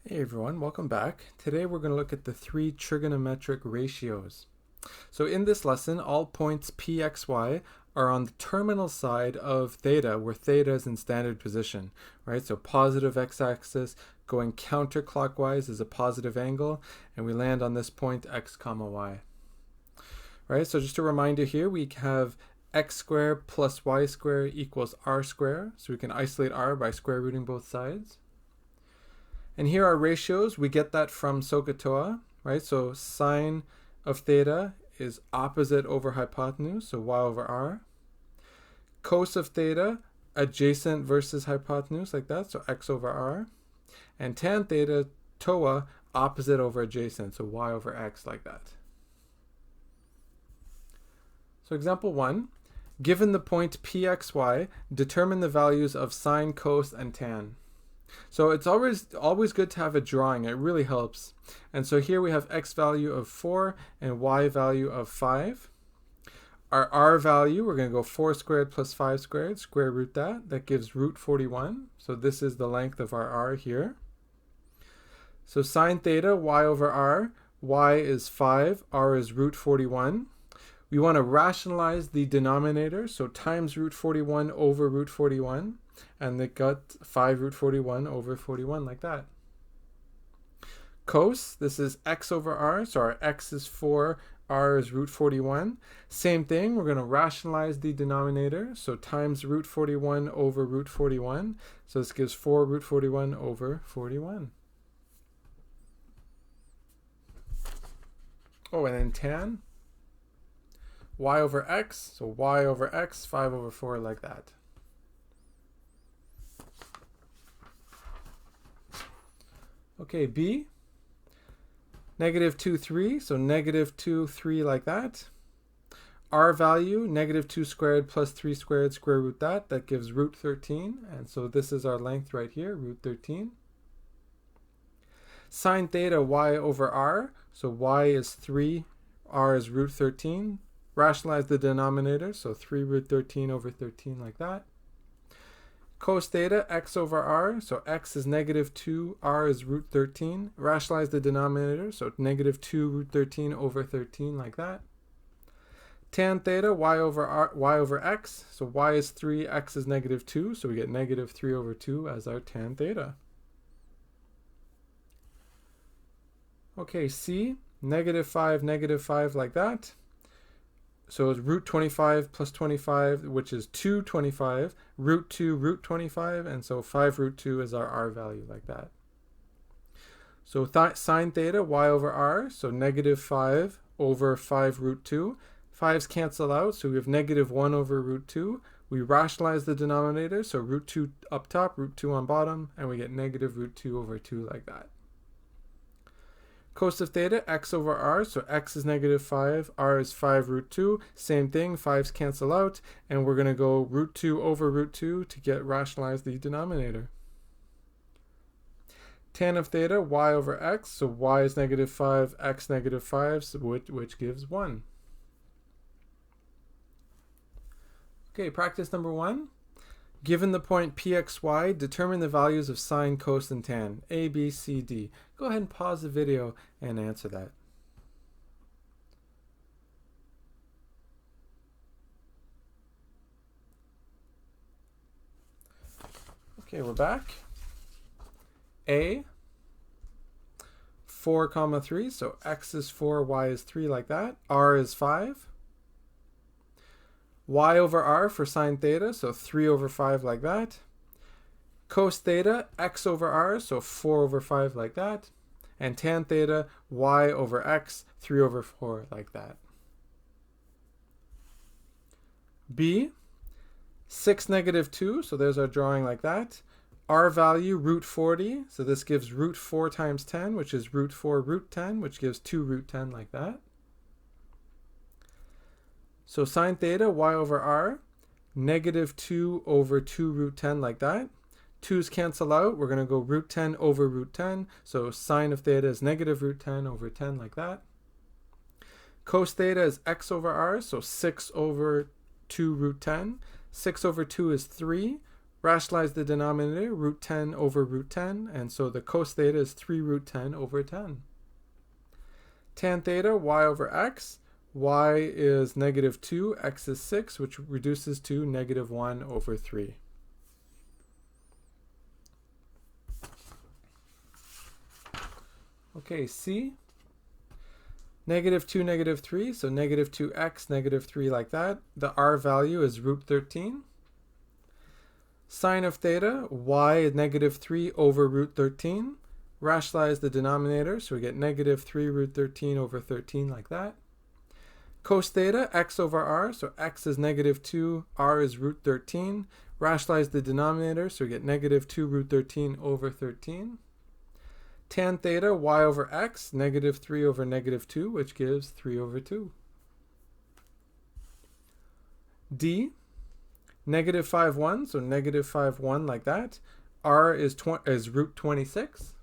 Hey everyone, welcome back. Today we're going to look at the three trigonometric ratios. So in this lesson, all points P, X, Y are on the terminal side of theta, where theta is in standard position, right? So positive x-axis going counterclockwise is a positive angle, and we land on this point x comma y. Right, so just a reminder here, we have x squared plus y squared equals r squared, so we can isolate r by square rooting both sides. And here are ratios. We get that from SOHCAHTOA, right? So sine of theta is opposite over hypotenuse, so y over r. Cos of theta, adjacent versus hypotenuse, like that, so x over r. And tan theta, TOA, opposite over adjacent, so y over x, like that. So example 1, given the point pxy, determine the values of sine, cos, and tan. So it's always good to have a drawing. It really helps. And so here we have x value of 4 and y value of 5. Our r value, we're going to go 4 squared plus 5 squared, square root that. That gives root 41. So this is the length of our r here. So sine theta, y over r. Y is 5, r is root 41. We want to rationalize the denominator, so times root 41 over root 41. And they got 5 root 41 over 41, like that. Cos, this is x over r, so our x is 4, r is root 41. Same thing, we're going to rationalize the denominator, so times root 41 over root 41. So this gives 4 root 41 over 41. Oh, and then tan, y over x, so y over x, 5 over 4, like that. Okay, B, negative 2, 3, so negative 2, 3, like that. R value, negative 2 squared plus 3 squared, square root that. That gives root 13, and so this is our length right here, root 13. Sine theta, y over r, so y is 3, r is root 13. Rationalize the denominator, so 3 root 13 over 13, like that. Cos theta, x over r, so x is negative 2, r is root 13. Rationalize the denominator, so negative 2 root 13 over 13, like that. Tan theta, y over x, so y is 3, x is negative 2, so we get negative 3 over 2 as our tan theta. Okay, C, negative 5, like that. So it's root 25 plus 25, which is 225, root 2, root 25, and so 5 root 2 is our r value, like that. So sine theta, y over r, so negative 5 over 5 root 2. 5's cancel out, so we have negative 1 over root 2. We rationalize the denominator, so root 2 up top, root 2 on bottom, and we get negative root 2 over 2, like that. Cos of theta, x over r, so x is negative 5, r is 5 root 2. Same thing, 5's cancel out, and we're going to go root 2 over root 2 to rationalize the denominator. Tan of theta, y over x, so y is negative 5, x negative 5, so which gives 1. Okay, practice number 1. Given the point pxy, determine the values of sine, cos, and tan. A, B, C, D. Go ahead and pause the video and answer that. Okay, we're back. A, 4 comma 3, so x is 4, y is 3, like that. R is 5. Y over r for sine theta, so 3 over 5, like that. Cos theta, x over r, so 4 over 5, like that. And tan theta, y over x, 3 over 4, like that. B, 6 negative 2, so there's our drawing, like that. R value, root 40, so this gives root 4 times 10, which is root 4 root 10, which gives 2 root 10, like that. So sine theta, y over r, negative 2 over 2 root 10, like that. 2's cancel out. We're going to go root 10 over root 10. So sine of theta is negative root 10 over 10, like that. Cos theta is x over r, so 6 over 2 root 10. 6 over 2 is 3. Rationalize the denominator, root 10 over root 10, and so the cos theta is 3 root 10 over 10. Tan theta, y over x, y is negative 2, x is 6, which reduces to negative 1 over 3. Okay, C, negative 2, negative 3, so negative 2x, negative 3 like that. The r value is root 13. Sine of theta, y is negative 3 over root 13. Rationalize the denominator, so we get negative 3 root 13 over 13 like that. Cos theta, x over r, so x is negative 2, r is root 13. Rationalize the denominator, so we get negative 2 root 13 over 13. Tan theta, y over x, negative 3 over negative 2, which gives 3 over 2. D, negative 5, 1, so negative 5, 1 like that. R is root 26.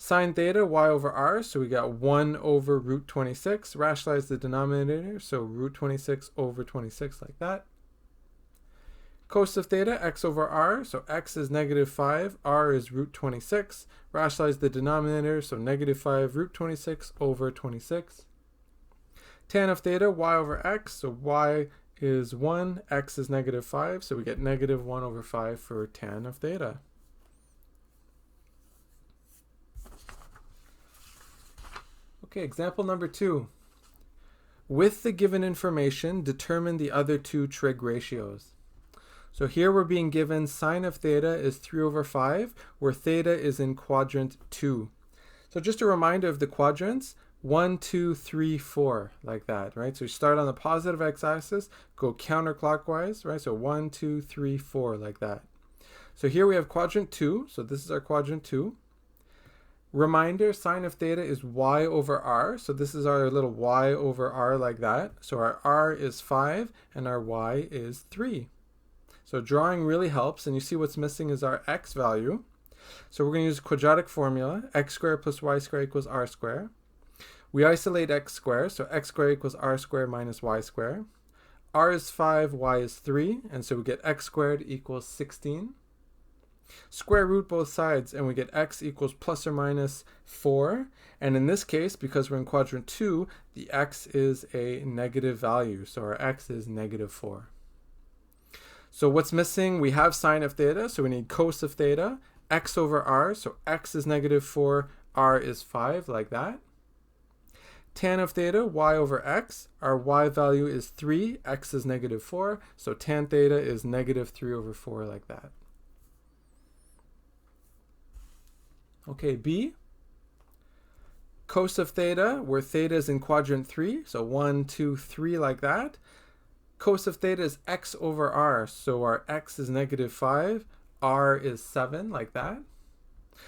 Sine theta, y over r, so we got 1 over root 26. Rationalize the denominator, so root 26 over 26 like that. Cos of theta, x over r, so x is negative 5, r is root 26. Rationalize the denominator, so negative 5 root 26 over 26. Tan of theta, y over x, so y is 1, x is negative 5, so we get negative 1 over 5 for tan of theta. Okay, example number 2. With the given information, determine the other two trig ratios. So here we're being given sine of theta is 3 over 5, where theta is in quadrant 2. So just a reminder of the quadrants, 1, 2, 3, 4, like that, right? So you start on the positive x-axis, go counterclockwise, right? So 1, 2, 3, 4, like that. So here we have quadrant 2, so this is our quadrant 2. Reminder, sine of theta is y over r, so this is our little y over r like that. So our r is 5 and our y is 3. So drawing really helps, and you see what's missing is our x value. So we're going to use quadratic formula, x squared plus y squared equals r squared. We isolate x squared, so x squared equals r squared minus y squared. R is 5, y is 3, and so we get x squared equals 16. Square root both sides, and we get x equals plus or minus 4. And in this case, because we're in quadrant 2, the x is a negative value, so our x is negative 4. So what's missing? We have sine of theta, so we need cos of theta, x over r, so x is negative 4, r is 5, like that. Tan of theta, y over x, our y value is 3, x is negative 4, so tan theta is negative 3 over 4, like that. Okay, B, cos of theta, where theta is in quadrant 3, so 1, 2, 3, like that. Cos of theta is x over r, so our x is negative 5, r is 7, like that.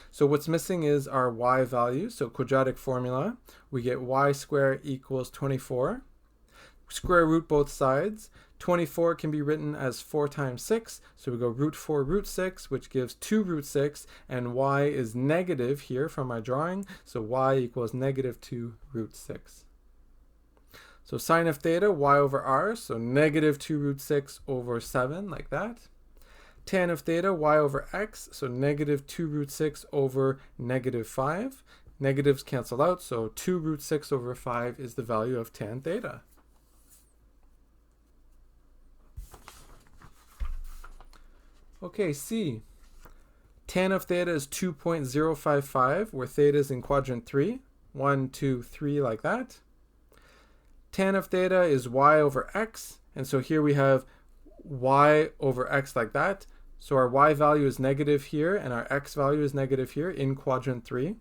So what's missing is our y value, so quadratic formula, we get y squared equals 24. Square root both sides. 24 can be written as 4 times 6, so we go root 4 root 6, which gives 2 root 6, and y is negative here from my drawing, so y equals negative 2 root 6. So sine of theta, y over r, so negative 2 root 6 over 7, like that. Tan of theta, y over x, so negative 2 root 6 over negative 5. Negatives cancel out, so 2 root 6 over 5 is the value of tan theta. Okay, C. Tan of theta is 2.055, where theta is in quadrant 3. 1, 2, 3, like that. Tan of theta is y over x, and so here we have y over x like that. So our y value is negative here, and our x value is negative here in quadrant 3.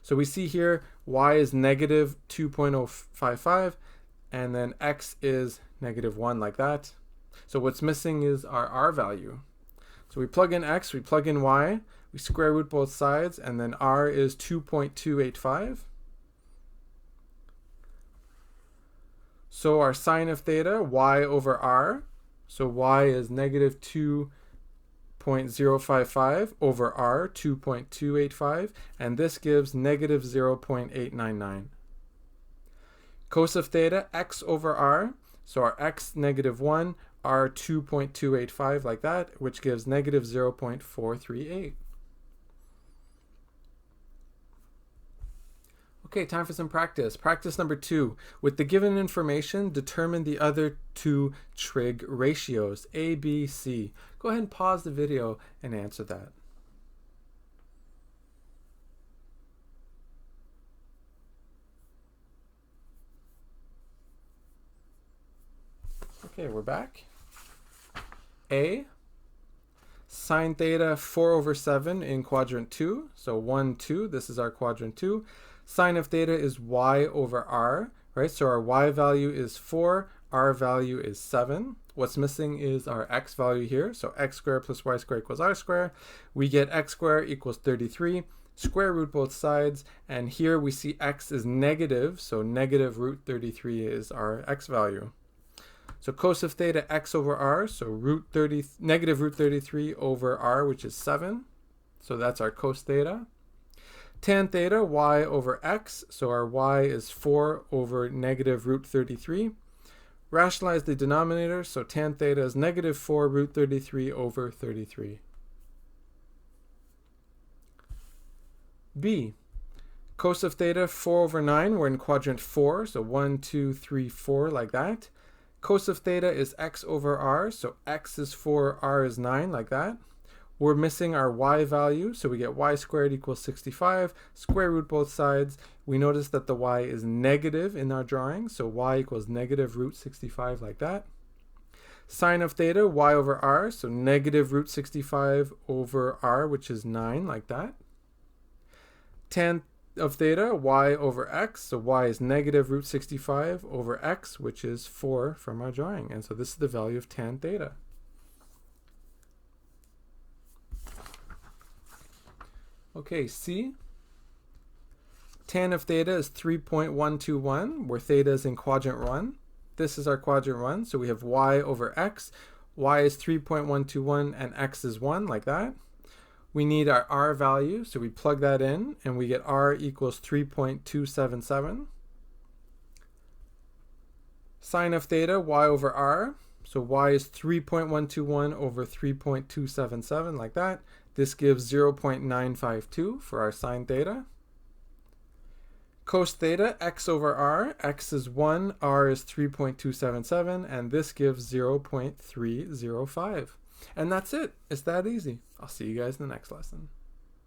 So we see here y is negative 2.055, and then x is negative 1 like that. So what's missing is our r value. So we plug in x, we plug in y, we square root both sides, and then r is 2.285. So our sine of theta, y over r, so y is negative 2.055 over r, 2.285, and this gives negative 0.899. Cos of theta, x over r, so our x negative 1, r 2.285 like that, which gives negative 0.438. Okay, time for some practice. Practice number 2. With the given information, determine the other two trig ratios, A, B, C. Go ahead and pause the video and answer that. Okay, we're back. A, sine theta 4/7 in quadrant 2. So 1, 2, this is our quadrant 2. Sine of theta is y/r, right? So our y value is 4, r value is 7. What's missing is our x value here. So x squared plus y squared equals r squared. We get x squared equals 33. Square root both sides. And here we see x is negative. So negative root 33 is our x value. So cos of theta x over r. So negative root 33 over r, which is 7. So that's our cos theta. Tan theta, y over x, so our y is 4 over negative root 33. Rationalize the denominator, so tan theta is negative 4 root 33 over 33. B, cos of theta 4/9, we're in quadrant 4, so 1, 2, 3, 4, like that. Cos of theta is x over r, so x is 4, r is 9, like that. We're missing our y value, so we get y squared equals 65. Square root both sides. We notice that the y is negative in our drawing, so y equals negative root 65, like that. Sine of theta, y over r, so negative root 65 over r, which is 9, like that. Tan of theta, y over x, so y is negative root 65 over x, which is 4 from our drawing. And so this is the value of tan theta. Okay, C. Tan of theta is 3.121, where theta is in quadrant 1. This is our quadrant 1, so we have y over x. Y is 3.121 and x is 1, like that. We need our r value, so we plug that in, and we get r equals 3.277. Sine of theta, y over r. So y is 3.121 over 3.277, like that. This gives 0.952 for our sine theta. Cos theta, x over r. X is 1, r is 3.277, and this gives 0.305. And that's it. It's that easy. I'll see you guys in the next lesson.